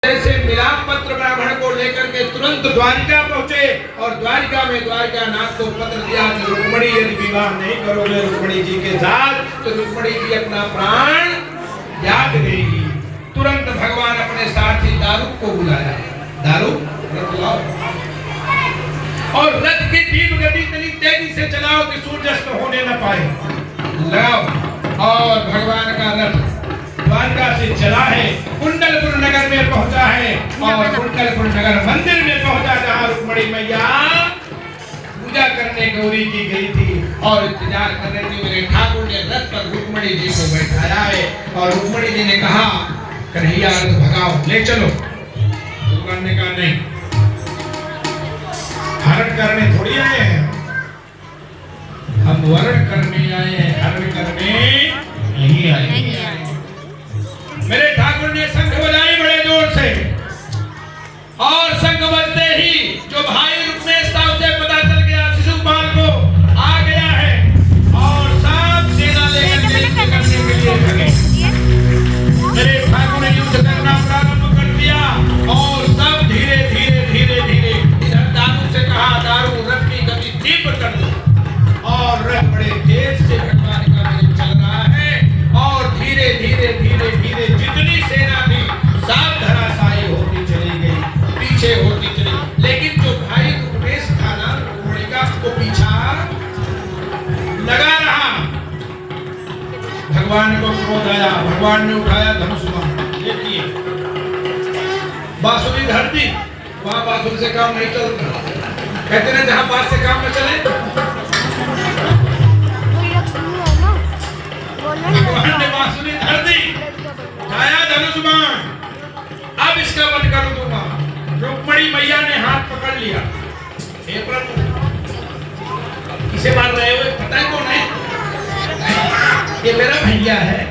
ऐसे मिलाप पत्र ब्राह्मण को लेकर के तुरंत द्वारिका पहुंचे और द्वारिका में द्वारिका नाथ को पत्र दिया कि रुक्मणी यदि विवाह नहीं करोगे रुक्मणी जी के साथ तो रुक्मणी जी अपना प्राण त्याग देगी। तुरंत भगवान अपने साथी दारुक को बुलाया। दारुक रथ लाओ और रथ की धीम गति इतनी तेजी से चलाओ कि सूर्यास्त होने न पाए। लगाओ और भगवान का रथ द्वारका से चला है, कुंडलपुर नगर में पहुंचा है और कुंडलपुर नगर मंदिर में पहुंचा जहां रुक्मणी मैया पूजा करने गौरी की गई थी और इंतजार कर रही थी। मेरे ठाकुर ने रथ पर रुक्मणी जी को बैठाया है और रुक्मणी जी ने कहा कन्हैया रथ भगाओ ले चलो। भगवान ने कहा नहीं, हरण करने थोड़ी आए हैं, हम वरण करने आए हैं, हरण करने नहीं आए हैं। मेरे ठाकुर ने शंख बजाई बड़े जोर से और शंख बजते ही जो भाई रुक्मेश था उसे पता चल गया शिशुपाल को आ गया है और सब सेना लेकर के युद्ध करने के लिए लगे। मेरे ठाकुर ने युद्ध करना प्रारंभ कर दिया और सब धीरे धीरे धीरे धीरे इधर दारू से कहा दारू रथ की गति तीव्र कर दो और रथ बड़े तेज से भगवान का चल रहा है और धीरे धीरे धीरे धीरे जितनी सेना थी सब धराशायी होती चली गई, पीछे होती चली। लेकिन जो भाई रुक्मेश था ना रुक्मणी का उसको पीछा लगा रहा। भगवान को क्रोध आया, भगवान ने उठाया धनुष बाण, देखिए बांसुरी धर दी, वहां बांसुरी से काम नहीं चलता। कहते ना जहां बांस से काम न चले भगवान ने बांसुरी धर दी, उठाया धनुष बाण, अब इसका वध कर दूंगा। रुक्मणी मैया ने हाथ पकड़ लिया। हे प्रभु किसे मार रहे हो, पता है कौन है? ये मेरा भैया है।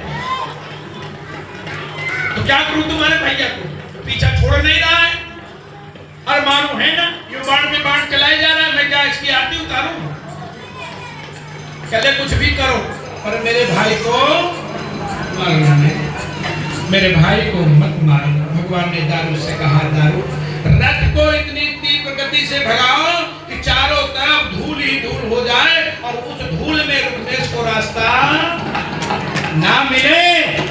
तो क्या करूं तुम्हारे भैया को? पीछा छोड़ नहीं रहा है और मारू है ना, ये बाण में बाण चलाए जा रहा है, मैं क्या इसकी आरती उतारूं? कहले कुछ भी करो पर मेरे भाई को मारना नहीं, मेरे भाई को मत मारना। भगवान ने दारू से कहा दारू रथ को इतनी तीव्र गति से भगाओ कि चारों तरफ धूल ही धूल हो जाए और उस धूल में रुक्मेश को रास्ता ना मिले।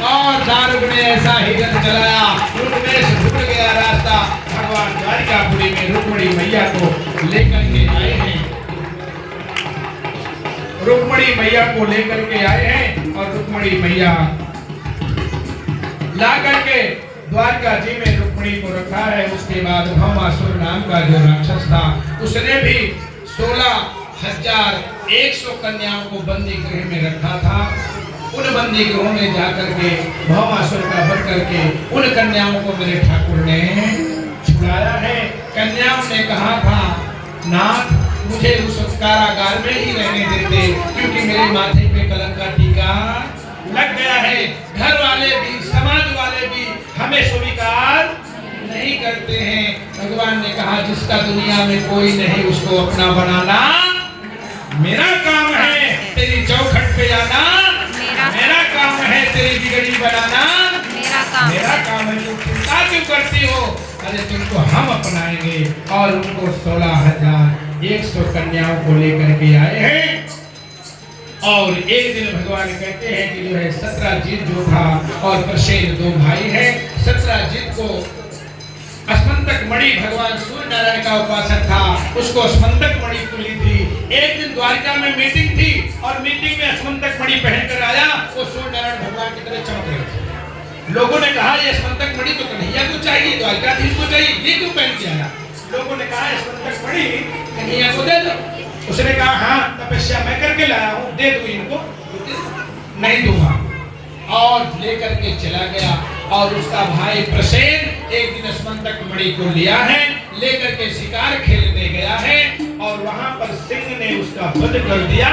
और दारुक ने ऐसा ही रथ चलाया, रुक्मेश भूल गया रास्ता। भगवान द्वारिकापुरी में रुक्मणी मैया को लेकर के आए हैं, रुक्मणी मैया को लेकर के आए हैं और रुक्मणी मैया ला करके द्वारका जी में रुक्मणी को रखा है। उसके बाद भौमासुर नाम का जो राक्षस था उसने भी 16,100 कन्याओं को बंदी गृह में रखा था। उन बंदी गृहों में जाकर के भौमासुर का बढ़ करके उन कन्याओं को मेरे ठाकुर ने छुड़ाया है। कन्याओं ने कहा था नाथ मुझे उस कारागार में ही रहने देते क्योंकि मेरे माथे पे कलंक का टीका लग गया है। घर वाले भी समाज वाले भी हमें स्वीकार नहीं करते हैं। भगवान ने कहा जिसका दुनिया में कोई नहीं उसको अपना बनाना मेरा काम है, तेरी चौखट पे आना मेरा काम है, तेरी बिगड़ी बनाना मेरा काम है। तुम चिंता क्यों करती हो? अरे तुमको हम अपनाएंगे। और उनको 16,100 कन्याओं को लेकर के आए हैं। और एक दिन भगवान कहते हैं कि जो है सत्राजित जो था और प्रसेन दो भाई हैं। सत्राजित को स्मंतक मणि भगवान सूर्य नारायण का उपासक था, उसको स्मंतक मणि मिली थी। एक दिन द्वारका में मीटिंग थी और मीटिंग में स्मंतक मणि पहनकर आया, वो सूर्य नारायण भगवान की तरह चमक रहे थे। लोगों ने कहा ये स्मंतक मणि तो कन्हैया को चाहिए, द्वारकाधीश को चाहिए, ये क्यों पहन के आया? लोगों ने कहा स्मंतक मणि कन्हैया को दे दो। उसने कहा हाँ तपस्या मैं करके लाया हूँ, दे दो इनको। नहीं दूंगा और लेकर के चला गया। और उसका भाई प्रसेन एक दिन स्मंतक मणि को लिया है, लेकर के शिकार खेलने गया है और वहां पर सिंह ने उसका वध कर दिया।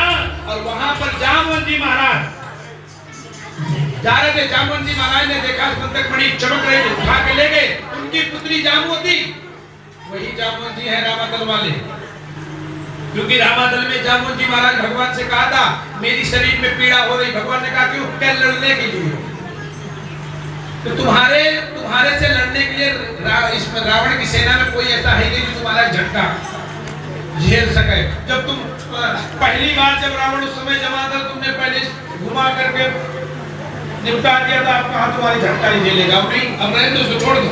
और वहां पर जामवंत जी महाराज जा रहे थे। जामवंत जी महाराज ने देखा स्मंतक मणि चमक रही थी, उठा के ले गए। उनकी पुत्री जामवती, वही जामवंत जी है रामादल वाले, क्योंकि रामादल में जामवंत जी महाराज भगवान से कहा था मेरी शरीर में पीड़ा हो रही। भगवान ने कहा क्यों? क्या लड़ने के लिए। तो तुम्हारे से लड़ने के लिए इसमें रावण की सेना में कोई ऐसा है नहीं जो तुम्हारा झटका झेल सके। जब तुम पहली बार जब रावण उस समय जमा था, तुमने पहले घुमा करके निपटा दिया था, अब कहां तुम्हारी झटका नहीं झेलेगा। अब नहीं, अब रहने दो, उसको छोड़ दो।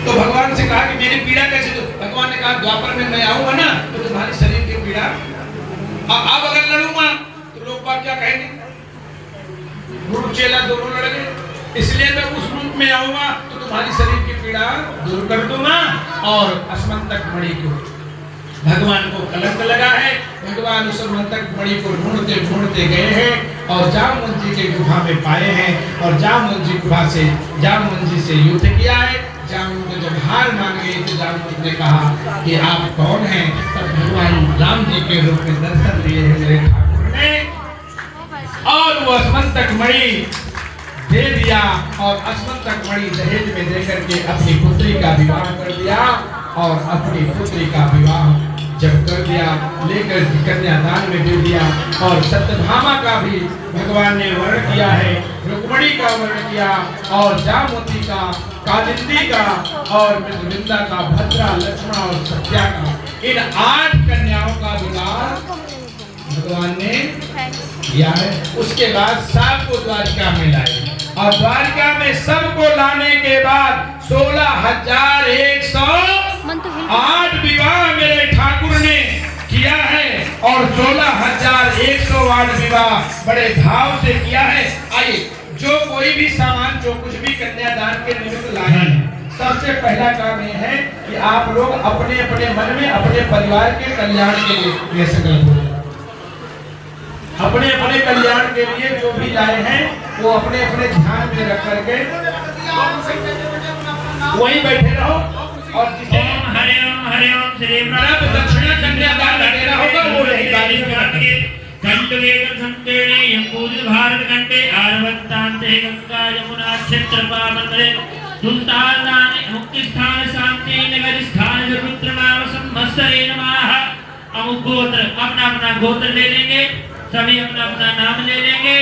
तो भगवान से कहा कि मेरी पीड़ा कैसे दो। भगवान ने कहा द्वापर में मैं आऊंगा ना तो तुम्हारी शरीर की पीड़ा, अब अगर लड़ूंगा तो लोग बात क्या कहेंगे, गुरु चेला दोनों लड़ गए, इसलिए मैं उस रूप में आऊंगा तो तुम्हारी शरीर की पीड़ा दूर कर दूंगा। और अस्मंतक मणि को भगवान को कलंक लगा है। भगवान उस अस्मंतक मणि को ढूंढते ढूंढते गए हैं और जामुन जी के गुफा में पाए हैं और जामुन जी गुफा से जामुन जी से युद्ध किया है। जामुन को जब हार मान गई तो जामुन ने कहा कि आप कौन हैं। तब भगवान राम जी के रूप में दर्शन दिए हैं मेरे ठाकुर ने, और वो अस्मंतक मणि दे दिया और अस्मंतक मणि दहेज में देकर के अपनी पुत्री का विवाह कर दिया। और अपनी पुत्री का विवाह जब कर दिया, लेकर कन्यादान में दे दिया। और सत्यभामा का भी भगवान ने वर्ण किया है, रुक्मिणी का वर्ण किया, और जामुनी का, कालिंदी का, और मृदुविंदा का, भद्रा, लक्ष्मण और सत्या का, इन 8 कन्याओं का विवाह भगवान ने किया है। उसके बाद सबको द्वारिका में लाए और द्वारिका में सबको लाने के बाद 16,108 विवाह मेरे ठाकुर ने किया है। और 16,108 विवाह बड़े भाव से किया है। आइए, जो कोई भी सामान, जो कुछ भी कन्यादान के निमित्त लाए हैं, सबसे पहला काम यह है कि आप लोग अपने अपने मन में अपने परिवार के कल्याण के लिए संकल्प करें। अपने अपने कल्याण के लिए जो भी लाए हैं वो अपने अपने ध्यान में रख करके वहीं बैठे रहो। और जिसे हरे ओम श्री दक्षिणा कन्यादान देना होगा वो यही कंठ वेद संतेणे यमपूजित भारत कंठे आरवत्तांते गंगा यमुना क्षेत्रपा मंदिरे तुलतादाने मुक्ति स्थान शांति नगर स्थान रुद्र नाम संवत्सरे नमः। अमुक गोत्र अपना अपना गोत्र ले लेंगे, सभी अपना अपना नाम ले लेंगे।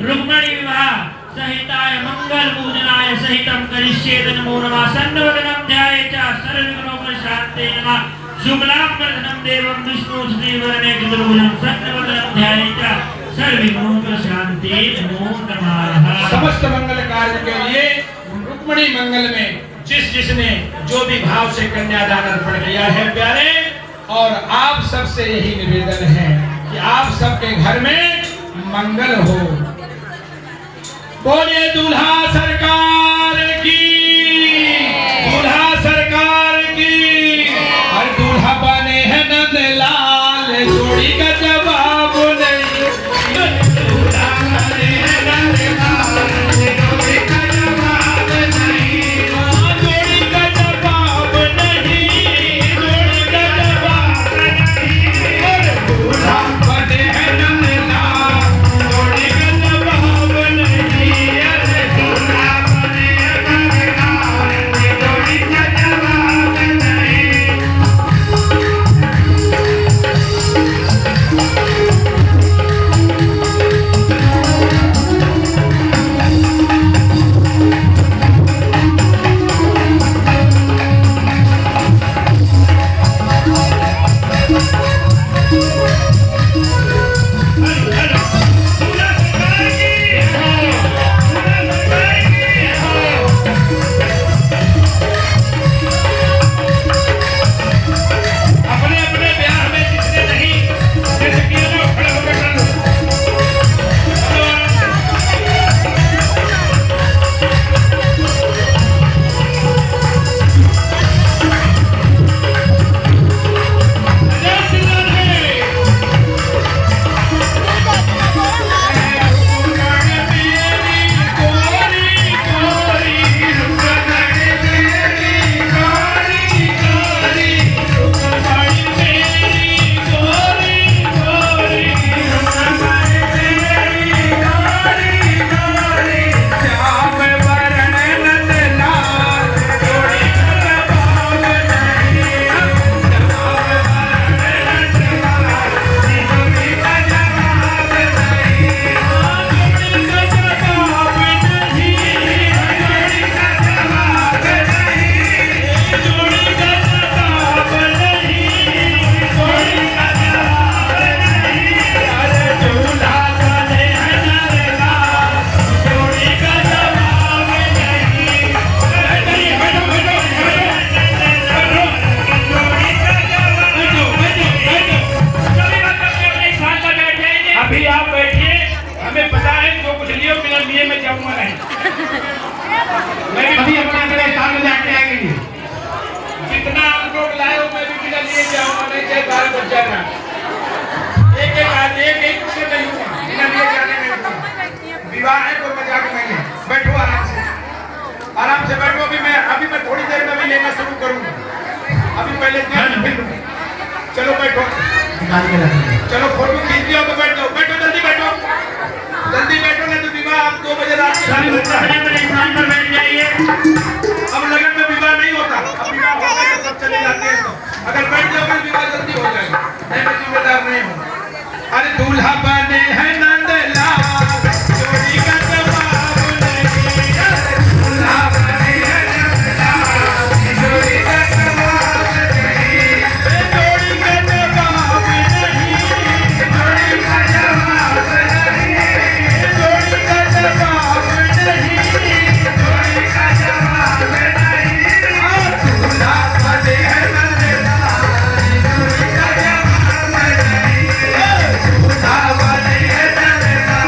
रुक्मिणी विवाह सहिताय मंगल पूजनाय सहितम करिष्येत नमो नमः। सन्नवदनं ध्यायेत सर्वविघ्नोपशान्ते नमः। शुक्लांबरधरं देवं विष्णु श्रीवरणे चतुर्भुजं सन्नवदनं ध्यायेत सर्वविघ्नोपशान्ते नमो नमः। समस्त मंगल कार्य के लिए रुक्मिणी मंगल में जिसने जो भी भाव से कन्यादान अर्पण किया है प्यारे, और आप सबसे यही निवेदन है कि आप सबके घर में मंगल हो। बोलिए दूल्हा सरकार की, दूल्हा सरकार की। और दूल्हा बने हैं नंदलाल, जोड़ी का जवाब नहीं। दूल्हा बने हैं नंदलाल, जोड़ी का जवाब नहीं। जोड़ी का जवाब नहीं, जोड़ी का जवाब नहीं। दूल्हा बने हैं नंदलाल, जोड़ी का जवाब नहीं। दूल्हा बने आराम से बैठो, अभी मैं थोड़ी देर में भी लेना शुरू करूंगा। अभी पहले चलो बैठो, चलो फोटो खींच लिया तो बैठ जाओ, बैठो जल्दी बैठो, जल्दी बैठो, नहीं तो विवाह आप 2 बजे रात सभी अपने स्थान पर बैठ जाइए। अब लगन में विवाह नहीं होता, अब विवाह होता है तो सब चले जाते हैं, तो अगर बैठ जाओगे विवाह जल्दी हो जाएगा, मैं जिम्मेदार नहीं हूँ। अरे दूल्हा बने हैं नंदलाल, जोड़ी का जवाब नहीं, दूल्हा बने हैं नंदलाल, जोड़ी का जवाब नहीं, जोड़ी का जवाब नहीं, जोड़ी का जवाब नहीं, जोड़ी का जवाब नहीं, जोड़ी का जवाब नहीं, दूल्हा बने हैं नंदलाल, जोड़ी का जवाब नहीं, दूल्हा बने हैं नंदलाल।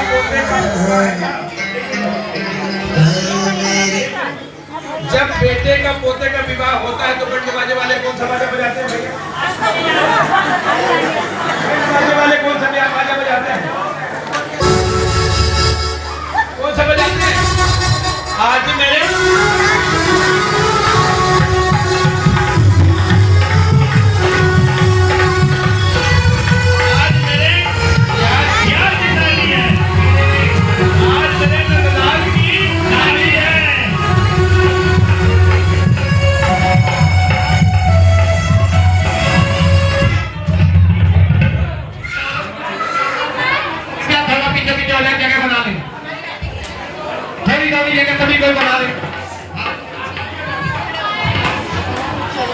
पोते का होगा। जब बेटे का पोते का विवाह होता है तो बैंड बाजे वाले कौन सा बाजा बजाते हैं भैया? बैंड बाजे वाले कौन सा बाजा बजाते हैं? कौन सा बजाते हैं? आज मेरे जगह बना ले, थोड़ी थोड़ी जगह सभी कोई बना ले।